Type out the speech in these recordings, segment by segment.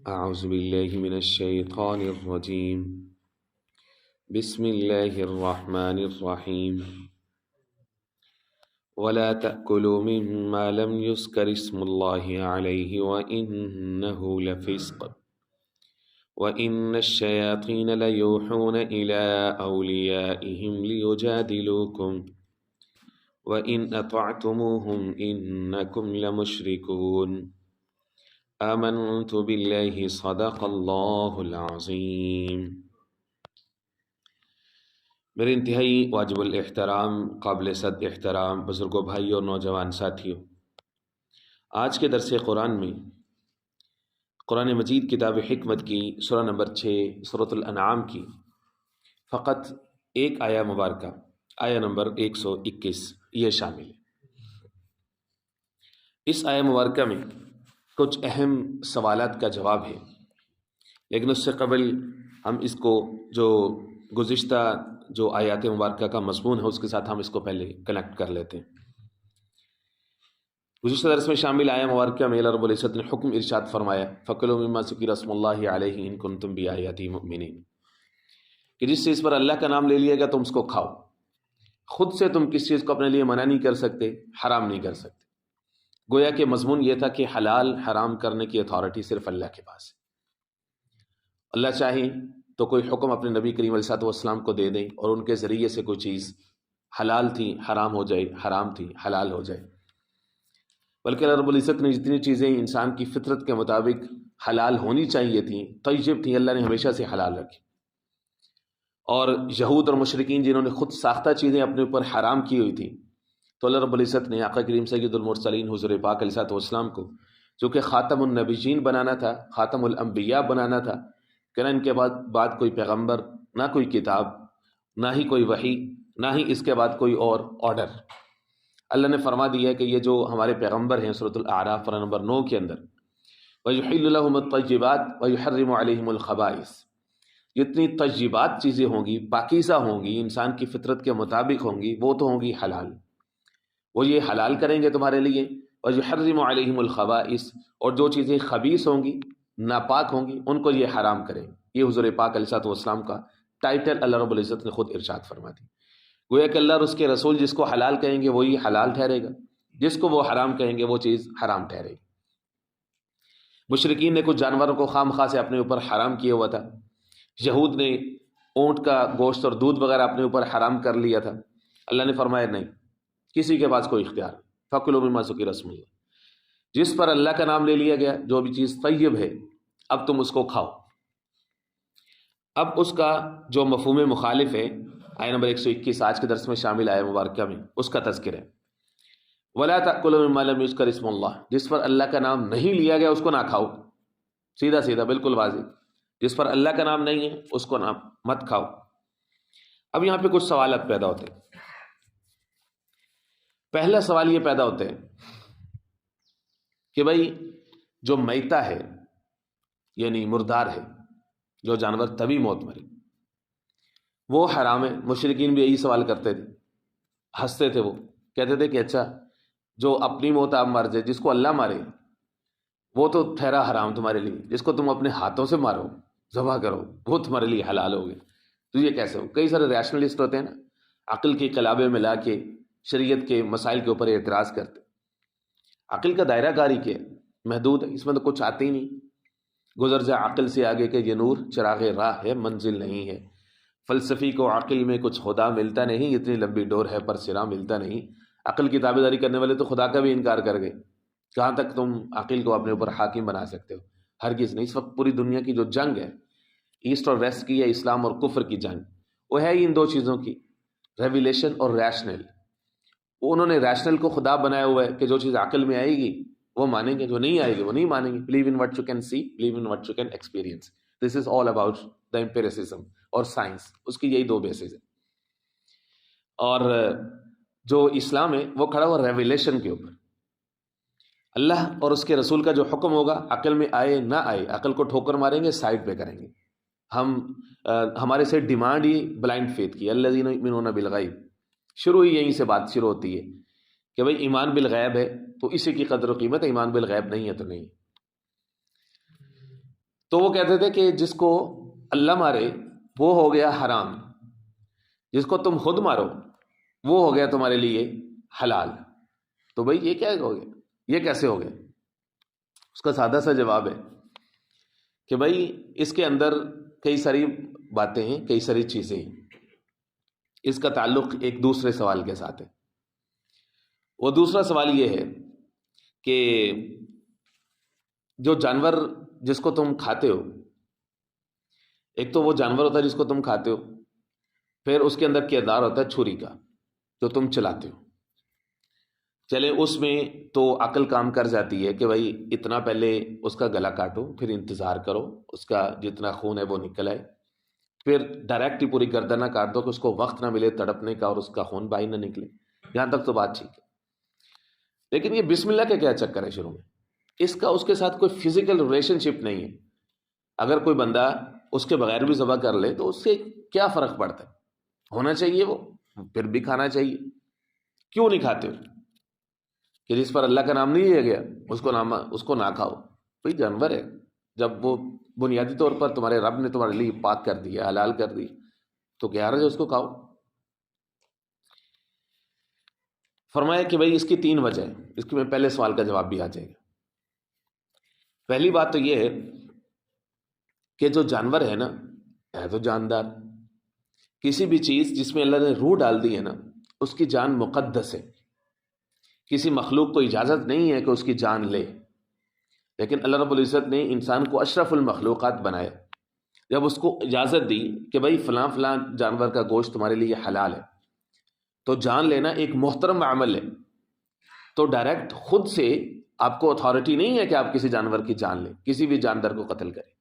أعوذ بالله من الشيطان الرجيم. بسم الله الرحمن الرحيم. ولا تأكلوا مما لم يذكر اسم الله عليه وإنه لفسق وإن الشياطين ليوحون إلى أوليائهم ليجادلوكم وإن أطعتموهم إنكم لمشركون. آمنت بالله صدق اللہ العظیم. میرے انتہائی واجب الاحترام قابل صد احترام بزرگوں، بھائیوں اور نوجوان ساتھیوں، آج کے درس قرآن میں قرآن مجید کتاب حکمت کی سورہ نمبر 6 سورۃ الانعام کی فقط ایک آیہ مبارکہ، آیہ نمبر 121 یہ شامل ہے. اس آیہ مبارکہ میں کچھ اہم سوالات کا جواب ہے، لیکن اس سے قبل ہم اس کو جو گزشتہ جو آیات مبارکہ کا مضمون ہے اس کے ساتھ ہم اس کو پہلے کنیکٹ کر لیتے ہیں. گزشتہ درس میں شامل آیہ مبارکہ میں اللہ رب العزت نے حکم ارشاد فرمایا فَكُلُوا مِمَّا ذُكِرَ اسْمُ اللَّهِ عَلَيْهِ إِن كُنتُم بِآيَاتِهِ مُؤْمِنِينَ، کہ جس چیز پر اللہ کا نام لے لیا گا تم اس کو کھاؤ. خود سے تم کس چیز کو اپنے لیے منع نہیں کر سکتے، حرام نہیں کر سکتے. گویا کہ مضمون یہ تھا کہ حلال حرام کرنے کی اتھارٹی صرف اللہ کے پاس ہے. اللہ چاہے تو کوئی حکم اپنے نبی کریم علیہ السلام کو دے دیں اور ان کے ذریعے سے کوئی چیز حلال تھی حرام ہو جائے، حرام تھی حلال ہو جائے. بلکہ اللہ رب العزت نے جتنی چیزیں انسان کی فطرت کے مطابق حلال ہونی چاہیے تھیں، طیب تھیں، اللہ نے ہمیشہ سے حلال رکھی. اور یہود اور مشرکین جنہوں نے خود ساختہ چیزیں اپنے اوپر حرام کی ہوئی تھیں، تو اللہ رب العزت نے آقا کریم سید المرسلین حضور پاک علیہ السلام کو جو کہ خاتم النبیین بنانا تھا، خاتم الانبیاء بنانا تھا، کہ نہ ان کے بعد کوئی پیغمبر، نہ کوئی کتاب، نہ ہی کوئی وحی، نہ ہی اس کے بعد کوئی اور آرڈر. اللہ نے فرما دیا ہے کہ یہ جو ہمارے پیغمبر ہیں سورۃ الاعراف سورہ نمبر 9 کے اندر وَيُحِلُّ لَهُمُ الطَّيِّبَاتِ وَيُحَرِّمُ عَلَيْهِمُ الْخَبَائِثَ، جتنی طیبات چیزیں ہوں گی، پاکیزہ ہوں گی، انسان کی فطرت کے مطابق ہوں گی، وہ تو ہوں گی حلال، وہ یہ حلال کریں گے تمہارے لیے. وَيُحَرِّمُ عَلَيْهِمُ الْخَبَائِث، اور جو چیزیں خبیث ہوں گی، ناپاک ہوں گی، ان کو یہ حرام کریں. یہ حضور پاک علیہ السلام کا ٹائٹل اللہ رب العزت نے خود ارشاد فرما دی. گویا کہ اللہ اور اس کے رسول جس کو حلال کہیں گے وہی حلال ٹھہرے گا، جس کو وہ حرام کہیں گے وہ چیز حرام ٹھہرے گی. مشرکین نے کچھ جانوروں کو خام خواہ سے اپنے اوپر حرام کیا ہوا تھا. یہود نے اونٹ کا گوشت اور دودھ وغیرہ اپنے اوپر حرام کر لیا تھا. اللہ نے فرمایا نہیں، کسی کے پاس کوئی اختیار. فَكُلُوا مِمَّا ذُكِرَ اسْمُ اللَّهِ، جس پر اللہ کا نام لے لیا گیا، جو بھی چیز طیب ہے، اب تم اس کو کھاؤ. اب اس کا جو مفہوم مخالف ہے آیہ نمبر 121 آج کے درس میں شامل آیہ مبارکہ میں اس کا تذکر ہے. وَلَا تَأْكُلُوا مِمَّا لَمْ يُذْكَرِ اسْمُ اللَّهِ، جس پر اللہ کا نام نہیں لیا گیا اس کو نہ کھاؤ. سیدھا سیدھا بالکل واضح، جس پر اللہ کا نام نہیں ہے اس کو نام مت کھاؤ. اب یہاں پہ کچھ سوالات پیدا ہوتے ہیں. پہلا سوال یہ پیدا ہوتے ہیں کہ بھائی جو میتہ ہے یعنی مردار ہے، جو جانور طبی موت مرے، وہ حرام ہے. مشرکین بھی یہی سوال کرتے تھے، ہنستے تھے. وہ کہتے تھے کہ اچھا جو اپنی موت آپ مر جائے، جس کو اللہ مارے وہ تو ٹھہرا حرام تمہارے لیے، جس کو تم اپنے ہاتھوں سے مارو، ذبح کرو، وہ تمہارے لیے حلال ہو گئے. تو یہ کیسے ہو؟ کئی سارے ریشنلسٹ ہوتے ہیں نا، عقل کے قلابے میں لا کے شریعت کے مسائل کے اوپر اعتراض کرتے. عقل کا دائرہ کاری کیا محدود ہے، اس میں تو کچھ آتے ہی نہیں. گزر جا عقل سے آگے کہ یہ نور چراغ راہ ہے، منزل نہیں ہے. فلسفی کو عقل میں کچھ خدا ملتا نہیں، اتنی لمبی ڈور ہے پر سرا ملتا نہیں. عقل کی تابعداری کرنے والے تو خدا کا بھی انکار کر گئے. کہاں تک تم عقل کو اپنے اوپر حاکم بنا سکتے ہو؟ ہرگز نہیں. اس وقت پوری دنیا کی جو جنگ ہے، ایسٹ اور ویسٹ کی، یا اسلام اور کفر کی جنگ، وہ ہے ہی ان دو چیزوں کی، ریویلیشن اور ریشنل. انہوں نے ریشنل کو خدا بنایا ہوا ہے کہ جو چیز عقل میں آئے گی وہ مانیں گے، جو نہیں آئے گی وہ نہیں مانیں گے. Believe in what you can see, believe in what you can experience. This is all about the empiricism اور سائنس. اس کی یہی دو بیسز ہیں. اور جو اسلام ہے وہ کھڑا ہوا ریویلیشن کے اوپر. اللہ اور اس کے رسول کا جو حکم ہوگا، عقل میں آئے نہ آئے، عقل کو ٹھوکر ماریں گے، سائڈ پہ کریں گے. ہمارے سے ڈیمانڈ ہی بلائنڈ فیتھ کی، الذین یؤمنون بالغیب. شروع ہی یہیں سے بات شروع ہوتی ہے کہ بھئی ایمان بالغیب ہے تو اسی کی قدر و قیمت ہے، ایمان بالغیب نہیں ہے تو نہیں. تو وہ کہتے تھے کہ جس کو اللہ مارے وہ ہو گیا حرام، جس کو تم خود مارو وہ ہو گیا تمہارے لیے حلال۔ تو بھائی یہ کیا ہو گیا، یہ کیسے ہو گیا؟ اس کا سادہ سا جواب ہے کہ بھائی اس کے اندر کئی ساری باتیں ہیں، کئی ساری چیزیں ہیں۔ اس کا تعلق ایک دوسرے سوال کے ساتھ ہے۔ وہ دوسرا سوال یہ ہے کہ جو جانور جس کو تم کھاتے ہو، ایک تو وہ جانور ہوتا ہے جس کو تم کھاتے ہو، پھر اس کے اندر کردار ہوتا ہے چھری کا جو تم چلاتے ہو۔ چلے اس میں تو عقل کام کر جاتی ہے کہ بھائی اتنا پہلے اس کا گلا کاٹو، پھر انتظار کرو اس کا جتنا خون ہے وہ نکل آئے، پھر ڈائریکٹ ہی پوری گردن نہ کاٹ دو کہ اس کو وقت نہ ملے تڑپنے کا اور اس کا خون باہر نہ نکلے۔ یہاں تک تو بات ٹھیک ہے، لیکن یہ بسم اللہ کا کیا چکر ہے شروع میں؟ اس کا اس کے ساتھ کوئی فزیکل ریلیشن شپ نہیں ہے۔ اگر کوئی بندہ اس کے بغیر بھی ذبح کر لے تو اس سے کیا فرق پڑتا ہے؟ ہونا چاہیے وہ، پھر بھی کھانا چاہیے۔ کیوں نہیں کھاتے ہو؟ کہ جس پر اللہ کا نام نہیں لیا گیا اس کو نہ کھاؤ۔ بھائی جانور ہے، جب وہ بنیادی طور پر تمہارے رب نے تمہارے لیے پاک کر دیا، حلال کر دی، تو کیا حرج ہے اس کو کھاؤ؟ فرمایا کہ بھائی اس کی 3 وجہ ہے۔ اس کی میں پہلے سوال کا جواب بھی آ جائے گا۔ پہلی بات تو یہ ہے کہ جو جانور ہے نا، ہے تو جاندار، کسی بھی چیز جس میں اللہ نے روح ڈال دی ہے نا، اس کی جان مقدس ہے۔ کسی مخلوق کو اجازت نہیں ہے کہ اس کی جان لے، لیکن اللہ رب العزت نے انسان کو اشرف المخلوقات بنایا۔ جب اس کو اجازت دی کہ بھائی فلاں فلاں جانور کا گوشت تمہارے لیے حلال ہے، تو جان لینا ایک محترم عمل ہے۔ تو ڈائریکٹ خود سے آپ کو اتھارٹی نہیں ہے کہ آپ کسی جانور کی جان لیں، کسی بھی جاندار کو قتل کریں۔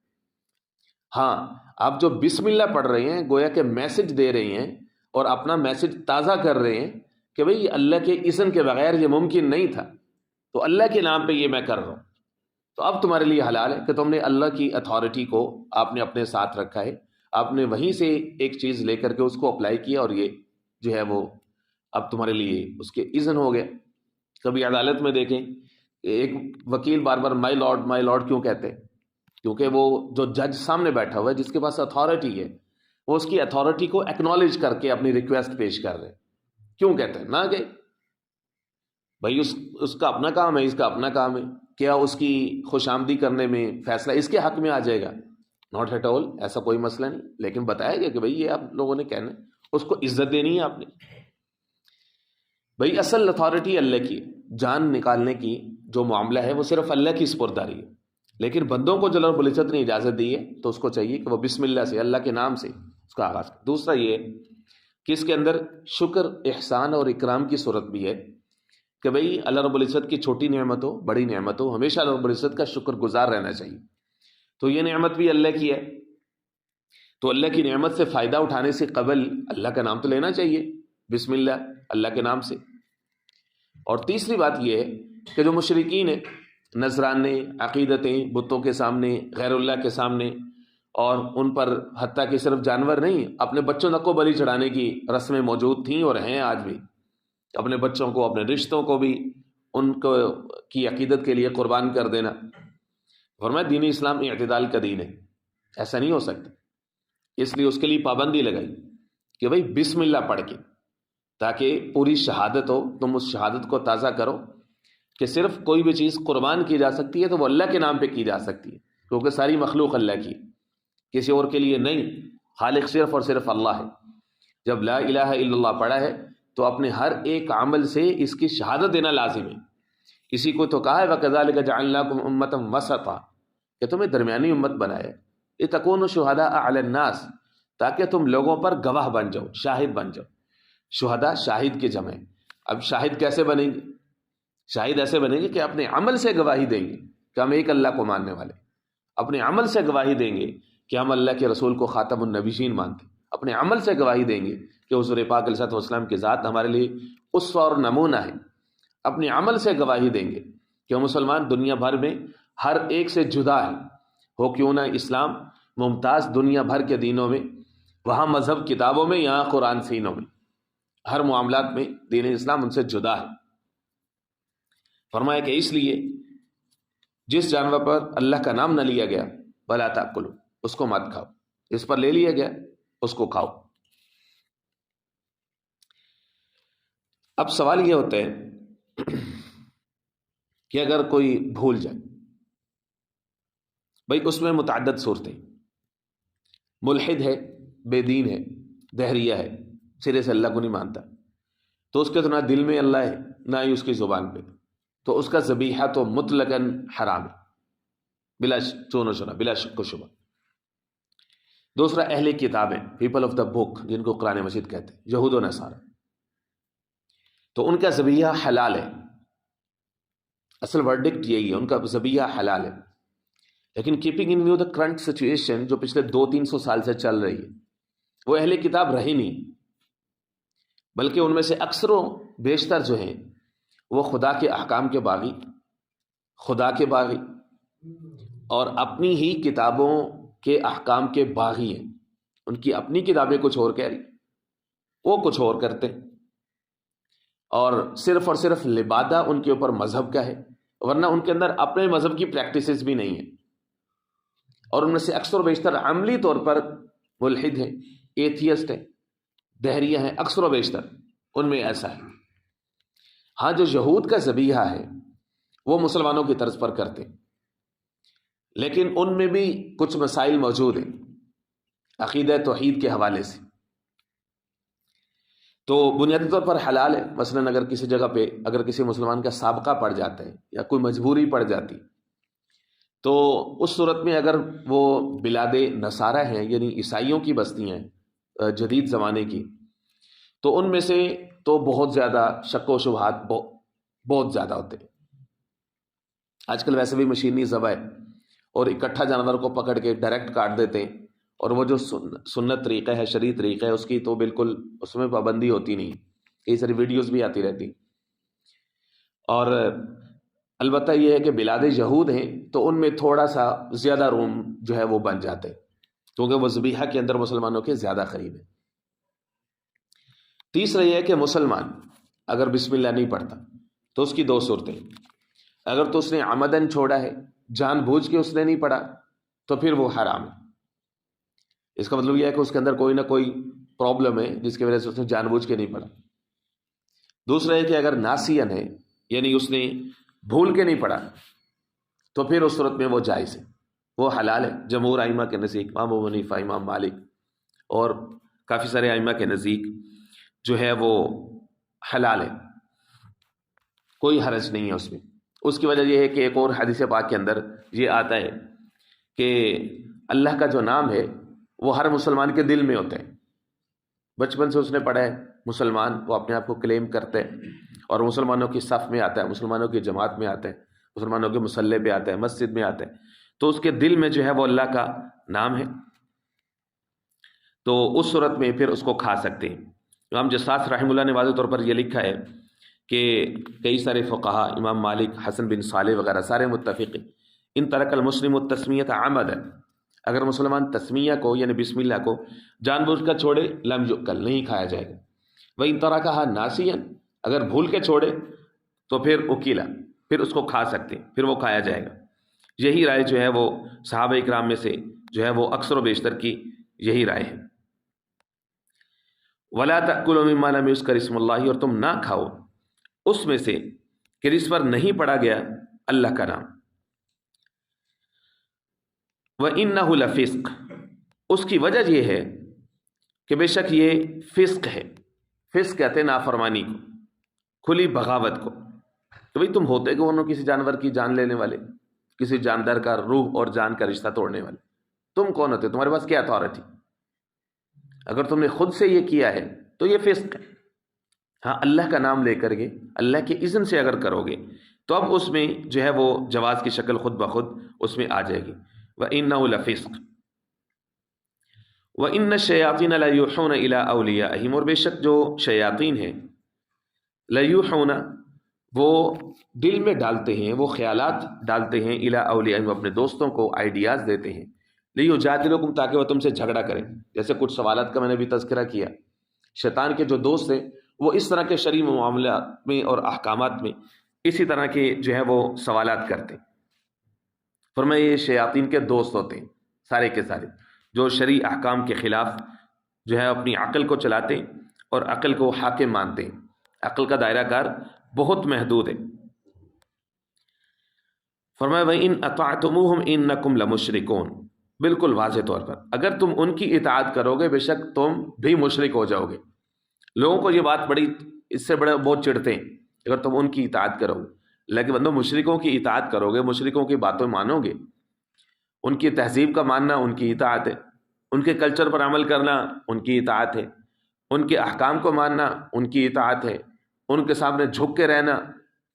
ہاں، آپ جو بسم اللہ پڑھ رہے ہیں گویا کہ میسج دے رہے ہیں اور اپنا میسج تازہ کر رہے ہیں کہ بھئی اللہ کے اذن کے بغیر یہ ممکن نہیں تھا، تو اللہ کے نام پہ یہ میں کر رہا ہوں، تو اب تمہارے لیے حلال ہے کہ تم نے اللہ کی اتھارٹی کو آپ نے اپنے ساتھ رکھا ہے، آپ نے وہیں سے ایک چیز لے کر کے اس کو اپلائی کیا اور یہ جو ہے وہ اب تمہارے لیے اس کے اذن ہو گیا۔ کبھی عدالت میں دیکھیں ایک وکیل بار بار مائی لارڈ کیوں کہتے ہیں؟ کیونکہ وہ جو جج سامنے بیٹھا ہوا ہے جس کے پاس اتھارٹی ہے، وہ اس کی اتھارٹی کو ایکنالج کر کے اپنی ریکویسٹ پیش کر رہے ہیں۔ کیوں کہتے ہیں؟ نہ کہ بھائی اس کا اپنا کام ہے، اس کا اپنا کام ہے، کیا اس کی خوش آمدی کرنے میں فیصلہ اس کے حق میں آ جائے گا؟ ناٹ ایٹ آل، ایسا کوئی مسئلہ نہیں، لیکن بتایا گیا کہ بھئی یہ آپ لوگوں نے کہنا ہے، اس کو عزت دینی ہے آپ نے۔ بھئی اصل اتھارٹی اللہ کی، جان نکالنے کی جو معاملہ ہے وہ صرف اللہ کی سپرداری ہے، لیکن بندوں کو جو رب العزت نے اجازت دی ہے تو اس کو چاہیے کہ وہ بسم اللہ سے، اللہ کے نام سے اس کا آغاز کرے۔ دوسرا یہ کہ اس کے اندر شکر، احسان اور اکرام کی صورت بھی ہے کہ بھئی اللہ رب العزت کی چھوٹی نعمت ہو، بڑی نعمت ہو، ہمیشہ اللہ رب العزت کا شکر گزار رہنا چاہیے۔ تو یہ نعمت بھی اللہ کی ہے، تو اللہ کی نعمت سے فائدہ اٹھانے سے قبل اللہ کا نام تو لینا چاہیے، بسم اللہ، اللہ کے نام سے۔ اور تیسری بات یہ ہے کہ جو مشرکین ہیں، نذرانے، عقیدتیں بتوں کے سامنے، غیر اللہ کے سامنے، اور ان پر حتیٰ کہ صرف جانور نہیں، اپنے بچوں تک کو بلی چڑھانے کی رسمیں موجود تھیں اور ہیں آج بھی، اپنے بچوں کو، اپنے رشتوں کو بھی ان کو کی عقیدت کے لیے قربان کر دینا۔ فرمایا دین اسلام اعتدال کا دین ہے، ایسا نہیں ہو سکتا، اس لیے اس کے لیے پابندی لگائی کہ بھئی بسم اللہ پڑھ کے، تاکہ پوری شہادت ہو، تم اس شہادت کو تازہ کرو کہ صرف کوئی بھی چیز قربان کی جا سکتی ہے تو وہ اللہ کے نام پہ کی جا سکتی ہے، کیونکہ ساری مخلوق اللہ کی، کسی اور کے لیے نہیں، خالق صرف اور صرف اللہ ہے۔ جب لا الہ الا اللہ پڑھا ہے تو اپنے ہر ایک عمل سے اس کی شہادت دینا لازم ہے۔ اسی کو تو کہا ہے وَكَذَلِكَ جَعَلْنَاكُمْ أُمَّةً وَسَطًا، کہ تمہیں درمیانی امت بنایا ہے، لِتَكُونُوا شُهَدَاءَ عَلَى النَّاسِ، تاکہ تم لوگوں پر گواہ بن جاؤ، شاہد بن جاؤ۔ شہداء شاہد کی جمع ہے۔ اب شاہد کیسے بنیں گے؟ شاہد ایسے بنیں گے کہ اپنے عمل سے گواہی دیں گے کہ ہم ایک اللہ کو ماننے والے، اپنے عمل سے گواہی دیں گے کہ ہم اللہ کے رسول کو خاتم النبیین مانتے، اپنے عمل سے گواہی دیں گے کہ حضور پاک علیہ السلام کی ذات ہمارے لیے اسوہ اور نمونہ ہے، اپنے عمل سے گواہی دیں گے کہ مسلمان دنیا بھر میں ہر ایک سے جدا ہے، ہو کیوں نہ اسلام ممتاز دنیا بھر کے دینوں میں، وہاں مذہب کتابوں میں، یہاں قرآن سینوں میں، ہر معاملات میں دین اسلام ان سے جدا ہے۔ فرمایا کہ اس لیے جس جانور پر اللہ کا نام نہ لیا گیا ولا تاکلوا، اس کو مت کھاؤ، اس پر لے لیا گیا، اس کو کھاؤ۔ اب سوال یہ ہوتا ہے کہ اگر کوئی بھول جائے، بھائی اس میں متعدد صورتیں، ملحد ہے، بے دین ہے، دہریہ ہے، سرے سے اللہ کو نہیں مانتا، تو اس کے تو نہ دل میں اللہ ہے نہ ہی اس کی زبان پہ، تو اس کا ذبیحہ تو مطلقاً حرام ہے، بلا چون و چنا، بلا شک و شبہ۔ دوسرا اہل کتابیں، پیپل آف دا بک، جن کو قرآن مجید کہتے ہیں، یہود و نصارہ، تو ان کا ذبیحہ حلال ہے، اصل ورڈکٹ یہی ہے، ان کا ذبیحہ حلال ہے۔ لیکن keeping in view the current situation جو پچھلے 200-300 سال سے چل رہی ہے، وہ اہل کتاب رہی نہیں، بلکہ ان میں سے اکثر و بیشتر جو ہیں وہ خدا کے احکام کے باغی، خدا کے باغی، اور اپنی ہی کتابوں کے احکام کے باغی ہیں۔ ان کی اپنی کتابیں کچھ اور کہہ رہی، وہ کچھ اور کرتے ہیں، اور صرف لبادہ ان کے اوپر مذہب کا ہے، ورنہ ان کے اندر اپنے مذہب کی پریکٹسز بھی نہیں ہیں، اور ان میں سے اکثر و بیشتر عملی طور پر ملحد ہیں، ایتھیسٹ ہیں، دہریہ ہیں، اکثر و بیشتر ان میں ایسا ہے۔ ہاں جو یہود کا ذبیحہ ہے وہ مسلمانوں کی طرز پر کرتے ہیں، لیکن ان میں بھی کچھ مسائل موجود ہیں عقیدہ توحید کے حوالے سے، تو بنیادی طور پر حلال ہے۔ مثلا اگر کسی جگہ پہ اگر کسی مسلمان کا سابقہ پڑ جاتا ہے یا کوئی مجبوری پڑ جاتی، تو اس صورت میں اگر وہ بلاد نصارہ ہیں، یعنی عیسائیوں کی بستی ہیں جدید زمانے کی، تو ان میں سے تو بہت زیادہ شک و شبہات بہت زیادہ ہوتے ہیں۔ آج کل ویسے بھی مشینی ذبح ہے، اور اکٹھا جانور کو پکڑ کے ڈائریکٹ کاٹ دیتے ہیں، اور وہ جو سنت طریقہ ہے، شرعی طریقہ ہے، اس کی تو بالکل اس میں پابندی ہوتی نہیں، کئی ساری ویڈیوز بھی آتی رہتی۔ اور البتہ یہ ہے کہ بلاد یہود ہیں تو ان میں تھوڑا سا زیادہ روم جو ہے وہ بن جاتے ہیں، کیونکہ وہ ذبیحہ کے اندر مسلمانوں کے زیادہ قریب ہے۔ تیسرا یہ ہے کہ مسلمان اگر بسم اللہ نہیں پڑھتا تو اس کی دو صورتیں، اگر تو اس نے عمدن چھوڑا ہے، جان بوجھ کے اس نے نہیں پڑھا، تو پھر وہ حرام ہے۔ اس کا مطلب یہ ہے کہ اس کے اندر کوئی نہ کوئی پرابلم ہے جس کی وجہ سے اس نے جان بوجھ کے نہیں پڑھا۔ دوسرا ہے کہ اگر ناسین ہے، یعنی اس نے بھول کے نہیں پڑھا، تو پھر اس صورت میں وہ جائز ہے، وہ حلال ہے۔ جمہور ائمہ کے نزدیک، امام ابو حنیفہ، امام مالک اور کافی سارے ائمہ کے نزدیک جو ہے وہ حلال ہے، کوئی حرج نہیں ہے اس میں۔ اس کی وجہ یہ ہے کہ ایک اور حدیث پاک کے اندر یہ آتا ہے کہ اللہ کا جو نام ہے وہ ہر مسلمان کے دل میں ہوتا ہے۔ بچپن سے اس نے پڑھا ہے، مسلمان وہ اپنے آپ کو کلیم کرتے ہیں، اور مسلمانوں کی صف میں آتا ہے، مسلمانوں کی جماعت میں آتا ہے، مسلمانوں کے مصلی پہ آتا ہے، مسجد میں آتا ہے، تو اس کے دل میں جو ہے وہ اللہ کا نام ہے، تو اس صورت میں پھر اس کو کھا سکتے ہیں۔ امام جساس رحمہ اللہ نے واضح طور پر یہ لکھا ہے کہ کئی سارے فقہا، امام مالک، حسن بن صالح وغیرہ سارے متفق ہیں، ان ترک المسلم التسمیۃ عمدا، اگر مسلمان تسمیہ کو یعنی بسم اللہ کو جان بوجھ کر چھوڑے، لم یؤکل، نہیں کھایا جائے گا۔ وَإِن تَرَكَهَا نَاسِيًا، اگر بھول کے چھوڑے تو پھر اکیلا، پھر اس کو کھا سکتے ہیں، پھر وہ کھایا جائے گا۔ یہی رائے جو ہے وہ صحابہ اکرام میں سے جو ہے وہ اکثر و بیشتر کی یہی رائے ہے۔ وَلَا تَأْكُلُوا مِمَّا لَمْ يُذْكَرِ اسْمُ اللَّهِ، اور تم نہ کھاؤ اس میں سے کہ جس پر نہیں پڑھا گیا اللہ کا نام۔ وَإِنَّهُ لَفِسْقٌ، اس کی وجہ یہ ہے کہ بے شک یہ فسق ہے۔ فسق کہتے ہیں نافرمانی کو، کھلی بغاوت کو۔ تو بھئی تم ہوتے کہ انہوں کسی جانور کی جان لینے والے، کسی جاندار کا روح اور جان کا رشتہ توڑنے والے، تم کون ہوتے؟ تمہارے پاس کیا اتھارٹی؟ اگر تم نے خود سے یہ کیا ہے تو یہ فسق ہے۔ ہاں اللہ کا نام لے کر کے، اللہ کے اذن سے اگر کرو گے تو اب اس میں جو ہے وہ جواز کی شکل خود بخود اس میں آ جائے گی۔ وَإِنَّهُ لَفِسْقٌ وَإِنَّ الشَّيَاطِينَ لَيُوحُونَ إِلَىٰ أَوْلِيَائِهِمْ، اور بے شک جو شیاطین ہیں، لَيُوحُونَ وہ دل میں ڈالتے ہیں، وہ خیالات ڈالتے ہیں، إِلَىٰ أَوْلِيَائِهِمْ اپنے دوستوں کو آئیڈیاز دیتے ہیں، لِيُجَادِلُوكُمْ تاکہ وہ تم سے جھگڑا کریں۔ جیسے کچھ سوالات کا میں نے بھی تذکرہ کیا، شیطان کے جو دوست ہیں وہ اس طرح کے شرعی معاملات میں اور احکامات میں اسی طرح کے جو ہے وہ سوالات کرتے۔ فرمایا یہ شیاطین کے دوست ہوتے ہیں سارے کے سارے، جو شرعی احکام کے خلاف جو ہے اپنی عقل کو چلاتے ہیں اور عقل کو حاکم مانتے ہیں، عقل کا دائرہ کار بہت محدود ہے۔ فرمایا وَإِنْ أَطَعْتُمُوهُمْ إِنَّكُمْ لَمُشْرِكُونَ، بالکل واضح طور پر اگر تم ان کی اطاعت کرو گے بے شک تم بھی مشرک ہو جاؤ گے۔ لوگوں کو یہ بات بڑی اس سے بڑا بہت چڑھتے ہیں، اگر تم ان کی اطاعت کرو گے، لیکن بندو مشرکوں کی اطاعت کرو گے، مشرکوں کی باتوں مانو گے، ان کی تہذیب کا ماننا ان کی اطاعت ہے، ان کے کلچر پر عمل کرنا ان کی اطاعت ہے، ان کے احکام کو ماننا ان کی اطاعت ہے، ان کے سامنے جھک کے رہنا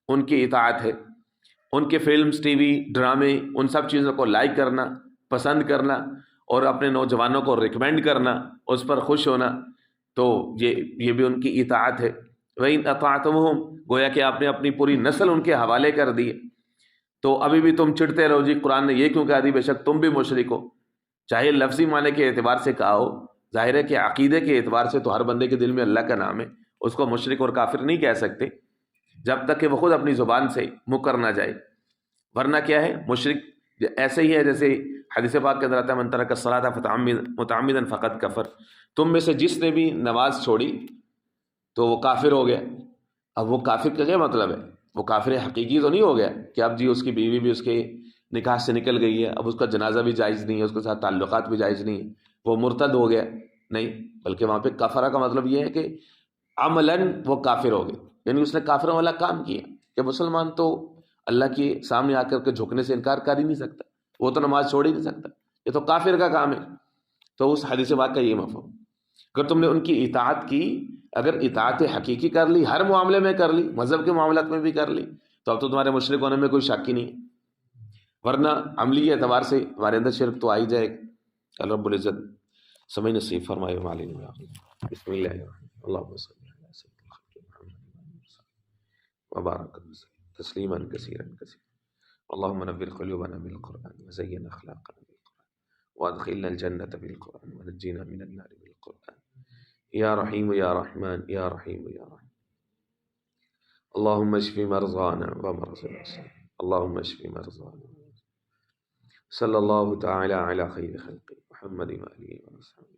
ان کی اطاعت ہے، ان کے فلمز، ٹی وی، ڈرامے، ان سب چیزوں کو لائک کرنا، پسند کرنا اور اپنے نوجوانوں کو ریکمینڈ کرنا، اس پر خوش ہونا، تو یہ بھی ان کی اطاعت ہے۔ وَإِنْ أَطَعْتُمُوهُمْ، گویا کہ آپ نے اپنی پوری نسل ان کے حوالے کر دی، تو ابھی بھی تم چڑھتے رہو جی قرآن نے یہ کیوں کہا دی بے شک تم بھی مشرک ہو، چاہے لفظی معنی کے اعتبار سے کہا ہو، ظاہر ہے کہ عقیدے کے اعتبار سے تو ہر بندے کے دل میں اللہ کا نام ہے، اس کو مشرک اور کافر نہیں کہہ سکتے جب تک کہ وہ خود اپنی زبان سے مکر نہ جائے، ورنہ کیا ہے مشرک ایسے ہی ہے جیسے حدیث پاک کے اندر آتا ہے من ترک الصلاۃ متعمدا فقد کفر، تم میں سے جس نے بھی نماز چھوڑی تو وہ کافر ہو گیا۔ اب وہ کافر کا کیا مطلب ہے؟ وہ کافر حقیقی تو نہیں ہو گیا کہ اب جی اس کی بیوی بھی اس کے نکاح سے نکل گئی ہے، اب اس کا جنازہ بھی جائز نہیں ہے، اس کے ساتھ تعلقات بھی جائز نہیں ہے، وہ مرتد ہو گیا، نہیں، بلکہ وہاں پہ کفرہ کا مطلب یہ ہے کہ عملاً وہ کافر ہو گیا، یعنی اس نے کافروں والا کام کیا کہ مسلمان تو اللہ کے سامنے آ کر کے جھکنے سے انکار کر ہی نہیں سکتا، وہ تو نماز چھوڑ ہی نہیں سکتا، یہ تو کافر کا کام ہے۔ تو اس حدیث پاک کا یہ مفہوم، اگر تم نے ان کی اطاعت کی، اگر اطاعت حقیقی کر لی، ہر معاملے میں کر لی، مذہب کے معاملات میں بھی کر لی، تو اب تو تمہارے مشرک ہونے میں کوئی شک ہی نہیں، ورنہ عملی اعتبار سے تمہارے اندر شرک تو آ ہی جائے گا۔ اللہ رب العزت سمجھ نصیب فرمائے۔ بسم اللہ الرحمن اللہم صلی علی سیدنا محمد وبارک تسلیما کثیرا کثیرا اللہم نور قلوبنا بالقرآن وزین اخلاقنا بالقرآن وادخلنا الجنة بالقرآن ونجینا من النار بالقرآن یا رحیم یا رحمان یا رحیم یا رحیم اللہم اشف مرضانا ومرضى المسلمين اللہم اشف مرضانا صلی اللہ تعالی علی خیر خلق محمد وآلہ وصحبہ۔